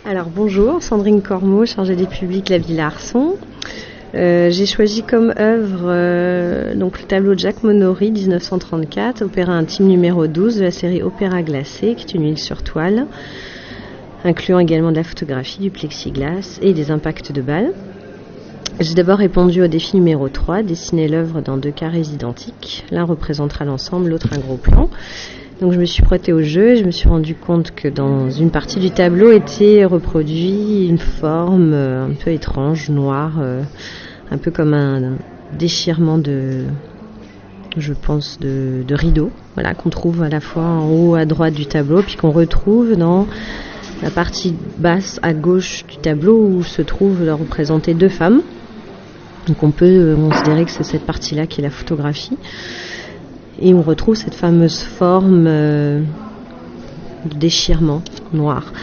Alors bonjour, Sandrine Cormeau, chargée des publics La Villa Arson. J'ai choisi comme œuvre donc le tableau de Jacques Monory 1934, opéra intime numéro 12 de la série Opéra glacé, qui est une huile sur toile, incluant également de la photographie, du plexiglas et des impacts de balles. J'ai d'abord répondu au défi numéro 3, dessiner l'œuvre dans 2 carrés identiques. L'un représentera l'ensemble, l'autre un gros plan. Donc je me suis prêtée au jeu et je me suis rendu compte que dans une partie du tableau était reproduit une forme un peu étrange, noire, un peu comme un déchirement de rideau, voilà, qu'on trouve à la fois en haut à droite du tableau, puis qu'on retrouve dans la partie basse à gauche du tableau où se trouvent représentées 2 femmes. Donc on peut considérer que c'est cette partie-là qui est la photographie. Et on retrouve cette fameuse forme de déchirement noir.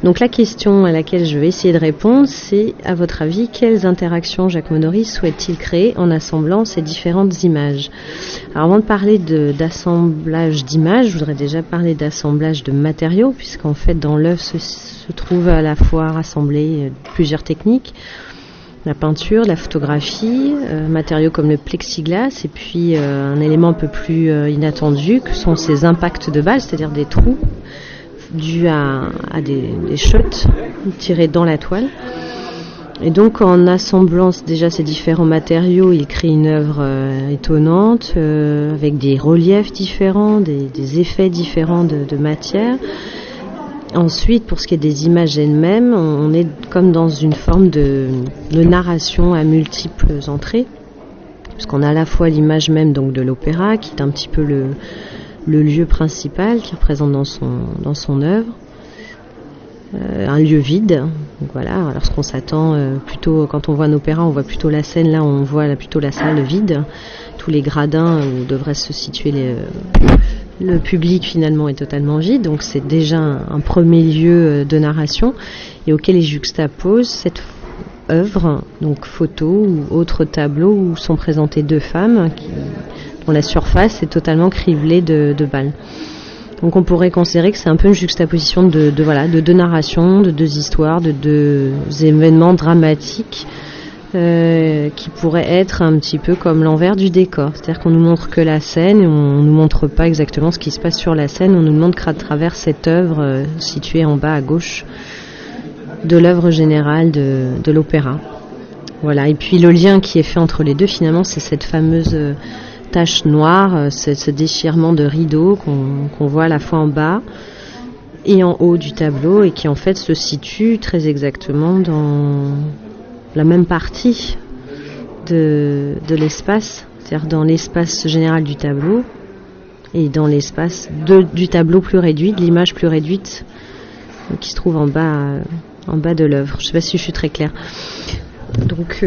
Donc la question à laquelle je vais essayer de répondre, c'est, à votre avis, quelles interactions Jacques Monory souhaite-t-il créer en assemblant ces différentes images? Alors avant de parler d'assemblage d'images, je voudrais déjà parler d'assemblage de matériaux, puisqu'en fait dans l'œuvre se trouve à la fois rassemblées plusieurs techniques. La peinture, la photographie, matériaux comme le plexiglas, et puis un élément un peu plus inattendu que sont ces impacts de balles, c'est-à-dire des trous dus à des shots tirés dans la toile. Et donc en assemblant déjà ces différents matériaux, il crée une œuvre étonnante, avec des reliefs différents, des effets différents de matière. Ensuite, pour ce qui est des images elles-mêmes, on est comme dans une forme de narration à multiples entrées, puisqu'on a à la fois l'image même donc de l'opéra, qui est un petit peu le lieu principal qui représente dans son œuvre, un lieu vide. Donc voilà, lorsqu'on s'attend plutôt, quand on voit un opéra, on voit plutôt la scène, là on voit plutôt la salle vide, tous les gradins où devraient se situer le public finalement est totalement vide, donc c'est déjà un premier lieu de narration et auquel il juxtapose cette œuvre, donc photo ou autre tableau où sont présentées 2 femmes dont la surface est totalement criblée de balles. Donc on pourrait considérer que c'est un peu une juxtaposition de 2 narrations, de 2 histoires, de 2 événements dramatiques qui pourrait être un petit peu comme l'envers du décor, c'est-à-dire qu'on nous montre que la scène et on nous montre pas exactement ce qui se passe sur la scène, on nous montre qu'à travers cette œuvre située en bas à gauche de l'œuvre générale de l'opéra. Voilà, et puis le lien qui est fait entre les deux finalement, c'est cette fameuse tache noire, ce déchirement de rideau qu'on voit à la fois en bas et en haut du tableau et qui en fait se situe très exactement dans la même partie de l'espace, c'est-à-dire dans l'espace général du tableau et dans l'espace du tableau plus réduit, de l'image plus réduite qui se trouve en bas de l'œuvre. Je ne sais pas si je suis très claire. Donc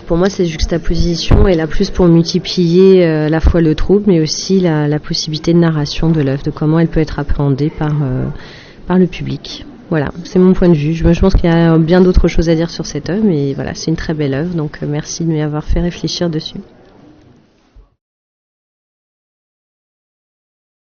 pour moi cette juxtaposition est là plus pour multiplier à la fois le trouble mais aussi la possibilité de narration de l'œuvre, de comment elle peut être appréhendée par le public. Voilà, c'est mon point de vue. Je pense qu'il y a bien d'autres choses à dire sur cette œuvre, mais voilà, c'est une très belle œuvre, donc merci de m'y avoir fait réfléchir dessus.